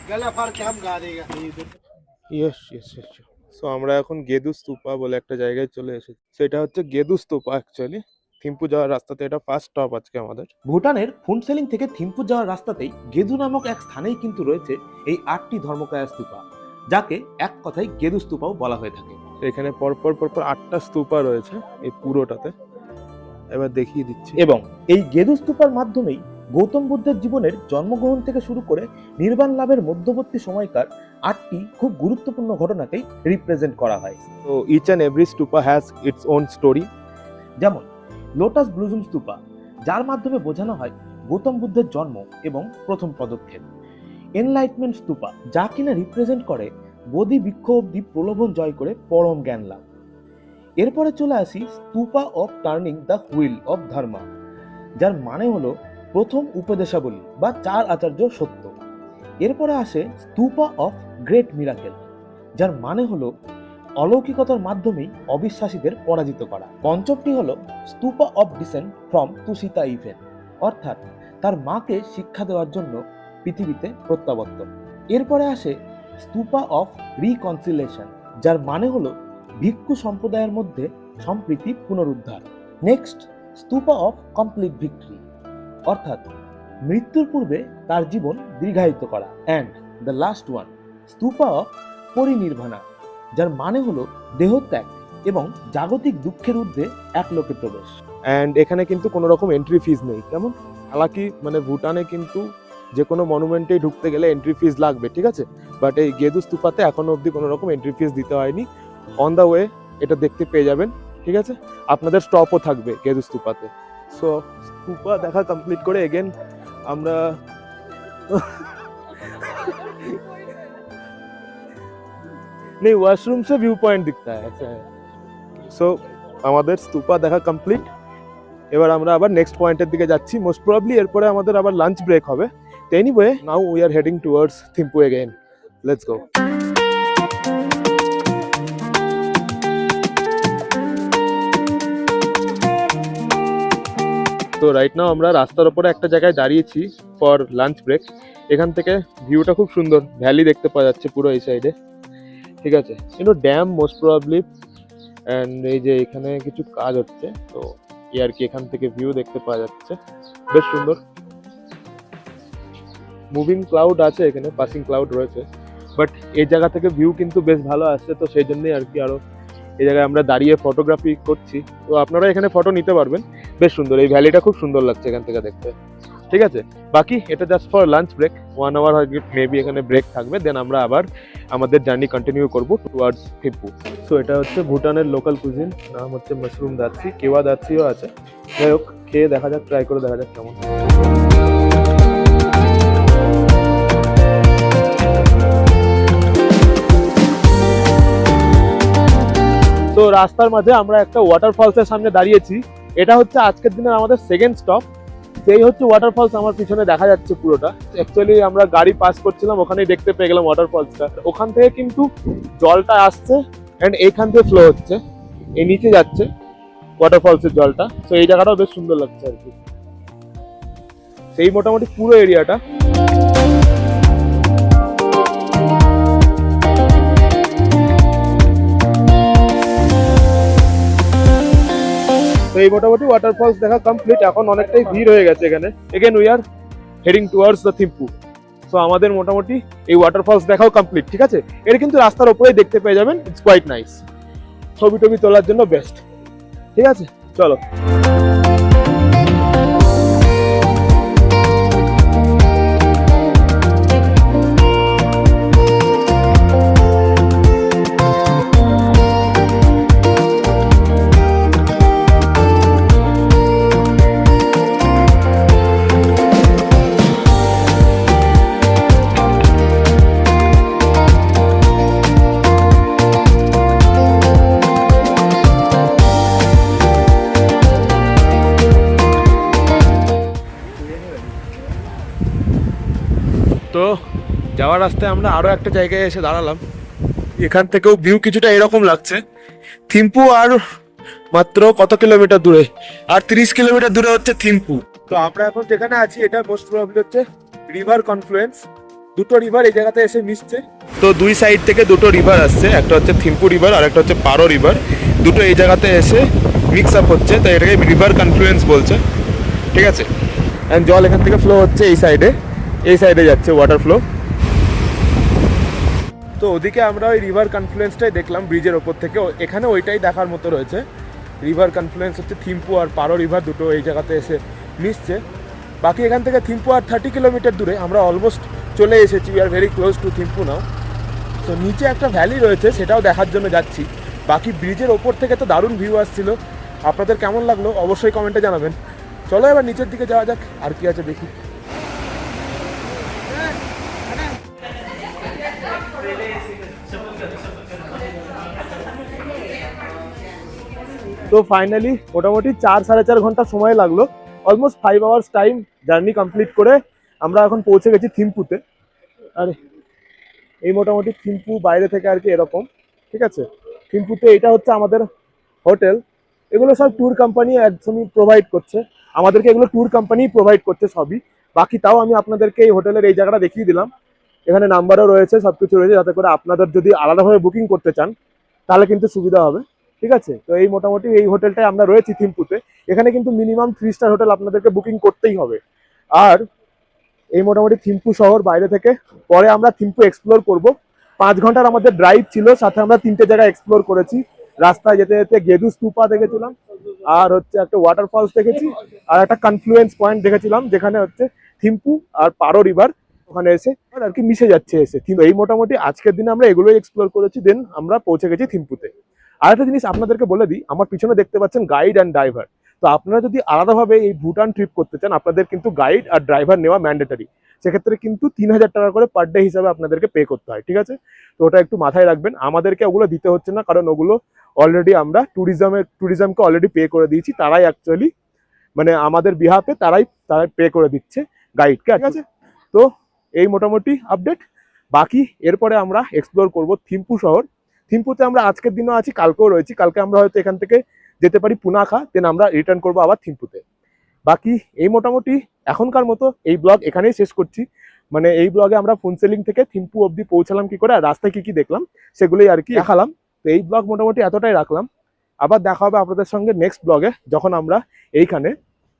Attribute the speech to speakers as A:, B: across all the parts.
A: Yes yes yes. So আমরা এখন গেদু স্তূপা বলে একটা জায়গায় চলে এসেছি। সেটা হচ্ছে গেদু স্তূপা অ্যাকচুয়ালি। থিম্পু যাওয়ার রাস্তাতে এটা ফার্স্ট স্টপ আজকে আমাদের।
B: ভুটানের ফুনসেলিং থেকে থিম্পু যাওয়ার রাস্তাতেই গেদু নামক এক স্থানেই কিন্তু রয়েছে এই 8টি ধর্মকায়া স্তূপা, যাকে এক কথায় গেদু স্তূপাও বলা হয়ে থাকে।
A: এখানে পরপর 8টা স্তূপা রয়েছে এই পুরোটাতে। এবার দেখিয়ে দিচ্ছি।
B: এবং এই গেদু স্তূপার মাধ্যমেই গৌতম বুদ্ধের জীবনের জন্মগ্রহণ থেকে শুরু করে নির্বাণ লাভের মধ্যবর্তী সময়কার 8টি খুব গুরুত্বপূর্ণ ঘটনাকেই রিপ্রেজেন্ট করা হয়।
A: তো each and every stupa has its own story.
B: যেমন লোটাস ব্লুজুম স্তূপা, যার মাধ্যমে বোঝানো হয় গৌতম বুদ্ধের জন্ম এবং প্রথম পদক্ষেপ। এনলাইটমেন্ট স্তূপা, যা কিনা রিপ্রেজেন্ট করে বোধি বৃক্ষ অব্দি প্রলোভন জয় করে পরম জ্ঞান লাভ। এরপরে চলে আসি stupa of turning the wheel of dharma, যার মানে হলো প্রথম উপদেশাবলী বা 4 আচার্য সত্য। এরপরে আসে স্তূপা অফ গ্রেট মিরাকেল, যার মানে হলো অলৌকিকতার মাধ্যমেই অবিশ্বাসীদের পরাজিত করা। পঞ্চমটি হলো stupa of dissent from Tushita event, অর্থাৎ তার মাকে শিক্ষা দেওয়ার জন্য পৃথিবীতে প্রত্যাবর্তন। এরপরে আসে স্তূপা অফ রিকনসিলেশন, যার মানে হলো ভিক্ষু সম্প্রদায়ের মধ্যে সম্প্রীতি পুনরুদ্ধার। Next stupa of complete victory, অর্থাৎ মৃত্যুর পূর্বে তার জীবন দীর্ঘায়িত করা। And the last one stupa of parinirvana, যার মানে হলো দেহত্যাগ এবং জাগতিক দুঃখের ঊর্ধ্বে একলোকে প্রবেশ।
A: অ্যান্ড এখানে কিন্তু কোনো রকম এন্ট্রি ফিজ নেই। কেমন হালাকি মানে ভুটানে কিন্তু যে কোনো মনুমেন্টেই ঢুকতে গেলে এন্ট্রি ফিজ লাগবে, ঠিক আছে? বাট এই গেদু স্তূপাতে এখনো অবধি কোনো রকম এন্ট্রি ফিজ দিতে হয়নি। অন দ্য ওয়ে এটা দেখতে পেয়ে যাবেন, ঠিক আছে? আপনাদের স্টপও থাকবে গেদু স্তূপাতে। সো স্তূপা দেখা কমপ্লিট করে এগেন আমরা नहीं वॉशरूम से व्यू पॉइंट दिखता है ऐसा है। सो আমাদের স্তূপা দেখা কমপ্লিট। এবার আমরা আবার নেক্সট পয়েন্টের দিকে যাচ্ছি। মোস্ট প্রবাবলি এরপরে আমাদের আবার লাঞ্চ ব্রেক হবে। তো anyway now we are heading towards Thimphu again. Let's go. তো রাইট নাও আমরা রাস্তার উপরে একটা জায়গায় দাঁড়িয়েছি ফর লাঞ্চ ব্রেক। এখান থেকে ভিউটা খুব সুন্দর, ভ্যালি দেখতে পাওয়া যাচ্ছে পুরো এই সাইডে, ঠিক আছে? কিন্তু ড্যাম মোস্ট প্রবাবলি। অ্যান্ড এই যে এখানে কিছু কাজ হচ্ছে, তো এই আর কি এখান থেকে ভিউ দেখতে পাওয়া যাচ্ছে, বেশ সুন্দর। মুভিং ক্লাউড আছে এখানে, পাসিং ক্লাউড রয়েছে, বাট এই জায়গা থেকে ভিউ কিন্তু বেশ ভালো আসছে। তো সেই জন্যই আর কি আরো এই জায়গায় আমরা দাঁড়িয়ে ফটোগ্রাফি করছি। তো আপনারা এখানে ফটো নিতে পারবেন, বেশ সুন্দর। এই ভ্যালিটা খুব সুন্দর লাগছে এখান থেকে দেখতে, ঠিক আছে? বাকি এটা just for lunch break, 1 hour হয়তো মেবি এখানে ব্রেক থাকবে, দেন আমরা আবার আমাদের জার্নি কন্টিনিউ করবো টুয়ার্ডস থিম্পু। সো এটা হচ্ছে ভুটানের লোকাল কুজিন, নাম হচ্ছে মাশরুম দাচ্ছি, কেওয়া দাচ্ছিও আছে। যাই হোক, খেয়ে দেখা যাক, ট্রাই করে দেখা যাক কেমন। তো রাস্তার মাঝে আমরা একটা ওয়াটারফলসের সামনে দাঁড়িয়েছি। এটা হচ্ছে আজকের দিনের আমাদের সেকেন্ড স্টপ। সেই হচ্ছে ওয়াটারফলস, আমার পিছনে দেখা যাচ্ছে পুরোটা। অ্যাকচুয়ালি আমরা গাড়ি পাস করছিলাম, ওখানেই দেখতে পেয়ে গেলাম ওয়াটারফলসটা। ওখান থেকে কিন্তু জলটা আসছে অ্যান্ড এইখান থেকে ফ্লো হচ্ছে, এই নিচে যাচ্ছে ওয়াটারফলসের জলটা। তো এই জায়গাটাও বেশ সুন্দর লাগছে আর কি, সেই মোটামুটি পুরো এরিয়াটা। এই মোটামুটি ওয়াটারফলস দেখা কমপ্লিট। এখন অনেকটাই ভিড় হয়ে গেছে এখানে। Again we are heading towards the Thimphu. So আমাদের মোটামুটি এই ওয়াটারফলস দেখাও কমপ্লিট, ঠিক আছে? এটা কিন্তু রাস্তার উপরেই দেখতে পেয়ে যাবেন। ইটস কোয়াইট নাইস, ছবি টবি তোলার জন্য বেস্ট, ঠিক আছে? চলো। তো যাওয়ার রাস্তায় আমরা আরো একটা জায়গায় এসে দাঁড়ালাম। এখান থেকেও ভিউ কিছুটা এরকম লাগছে। থিম্পু আর মাত্র কত কিলোমিটার দূরে, আর 30 কিলোমিটার দূরে হচ্ছে থিম্পু। তো আমরা এখন যেখানে আছি এটা মোস্ট প্রবাবলি হচ্ছে রিভার কনফ্লুয়েন্স, দুটো রিভার এই জায়গাতে এসে মিশছে। তো দুই সাইড থেকে দুটো রিভার আসছে, একটা হচ্ছে থিম্পু রিভার আর একটা হচ্ছে পারো রিভার। দুটো এই জায়গাতে এসে মিক্স আপ হচ্ছে, তাই এটাকে রিভার কনফ্লুয়েন্স বলছে, ঠিক আছে। অ্যান্ড জল এখান থেকে ফ্লো হচ্ছে এই সাইডে যাচ্ছে ওয়াটার ফ্লো। তো ওদিকে আমরা ওই রিভার কনফ্লুয়েন্সটাই দেখলাম ব্রিজের ওপর থেকে, এখানে ওইটাই দেখার মতো রয়েছে। রিভার কনফ্লুয়েন্স হচ্ছে থিম্পু আর পারো রিভার দুটো এই জায়গাতে এসে মিশছে। বাকি এখান থেকে থিম্পু আর 30 কিলোমিটার দূরে, আমরা অলমোস্ট চলে এসেছি, we are very close to Thimphu now. তো নিচে একটা ভ্যালি রয়েছে, সেটাও দেখার জন্য যাচ্ছি। বাকি ব্রিজের ওপর থেকে তো দারুণ ভিউ আসছিল, আপনাদের কেমন লাগলো অবশ্যই কমেন্টে জানাবেন। চলো এবার নিচের দিকে যাওয়া যাক, আর কি আছে দেখি। তো ফাইনালি মোটামুটি 4-4.5 ঘন্টা সময় লাগলো, almost 5 hours time journey complete করে আমরা এখন পৌঁছে গেছি থিম্পুতে। আর এই মোটামুটি থিম্পু বাইরে থেকে আর কি এরকম, ঠিক আছে। থিম্পুতে এটা হচ্ছে আমাদের হোটেল, এগুলো সব ট্যুর কোম্পানি একদমই প্রোভাইড করছে আমাদেরকে, এগুলো ট্যুর কোম্পানি প্রোভাইড করছে সবই। বাকি তাও আমি আপনাদেরকে এই হোটেলের এই জায়গাটা দেখিয়ে দিলাম, এখানে নাম্বারও রয়েছে, সব কিছু রয়েছে, যাতে করে আপনাদের যদি আলাদাভাবে বুকিং করতে চান তাহলে কিন্তু সুবিধা হবে, ঠিক আছে। তো এই মোটামুটি এই হোটেলটায় আমরা রয়েছি থিম্পুতে। এখানে কিন্তু মিনিমাম 3 স্টার হোটেল আপনাদেরকে বুকিং করতেই হবে। আর এই মোটামুটি থিম্পু শহর বাইরে থেকে, পরে আমরা থিম্পু এক্সপ্লোর করব। 5 ঘন্টার আমাদের ড্রাইভ ছিল, সাথে আমরা 3টে জায়গা এক্সপ্লোর করেছি। রাস্তায় যেতে যেতে গেদু স্তূপা দেখেছিলাম, আর হচ্ছে একটা ওয়াটারফলস দেখেছি, আর একটা কনফ্লুয়েন্স পয়েন্ট দেখেছিলাম যেখানে হচ্ছে থিম্পু আর পারো রিভার ওখানে এসে আর কি মিশে যাচ্ছে এসে। কিন্তু এই মোটামুটি আজকের দিনে আমরা এগুলোই এক্সপ্লোর করেছি, দেন আমরা পৌঁছে গেছি থিম্পুতে। আর একটা জিনিস আপনাদেরকে বলে দিই, আমার পিছনে দেখতে পাচ্ছেন গাইড অ্যান্ড ড্রাইভার। তো আপনারা যদি আলাদাভাবে এই ভুটান ট্রিপ করতে চান, আপনাদের কিন্তু গাইড আর ড্রাইভার নেওয়া ম্যান্ডেটরি। সেক্ষেত্রে কিন্তু 3000 টাকা করে পার ডে হিসাবে আপনাদেরকে পে করতে হয়, ঠিক আছে। তো ওটা একটু মাথায় রাখবেন, আমাদেরকে ওগুলো দিতে হচ্ছে না, কারণ ওগুলো অলরেডি আমরা ট্যুরিজমকে অলরেডি পে করে দিয়েছি। তারাই অ্যাকচুয়ালি মানে আমাদের বিহাফে তারাই পে করে দিচ্ছে গাইডকে, ঠিক আছে। তো এই মোটামুটি আপডেট। বাকি এরপরে আমরা এক্সপ্লোর করব থিম্পু শহর। থিম্পুতে আমরা আজকের দিনও আছি, কালকেও রয়েছি। কালকে আমরা হয়তো এখান থেকে যেতে পারি পুনাখা, দেন আমরা রিটার্ন করবো আবার থিম্পুতে। বাকি এই মোটামুটি এখনকার মতো এই ব্লগ এখানেই শেষ করছি। মানে এই ব্লগে আমরা ফুনসেলিং থেকে থিম্পু অবধি পৌঁছালাম কি করে, আর রাস্তায় কি কি দেখলাম সেগুলোই আর কি দেখালাম। তো এই ব্লগ মোটামুটি এতটাই রাখলাম, আবার দেখা হবে আপনাদের সঙ্গে নেক্সট ব্লগে, যখন আমরা এইখানে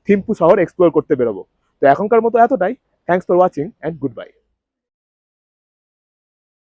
A: থিম্পু শহর এক্সপ্লোর করতে বেরোবো। তো এখনকার মতো এতটাই। Thanks for watching and good bye.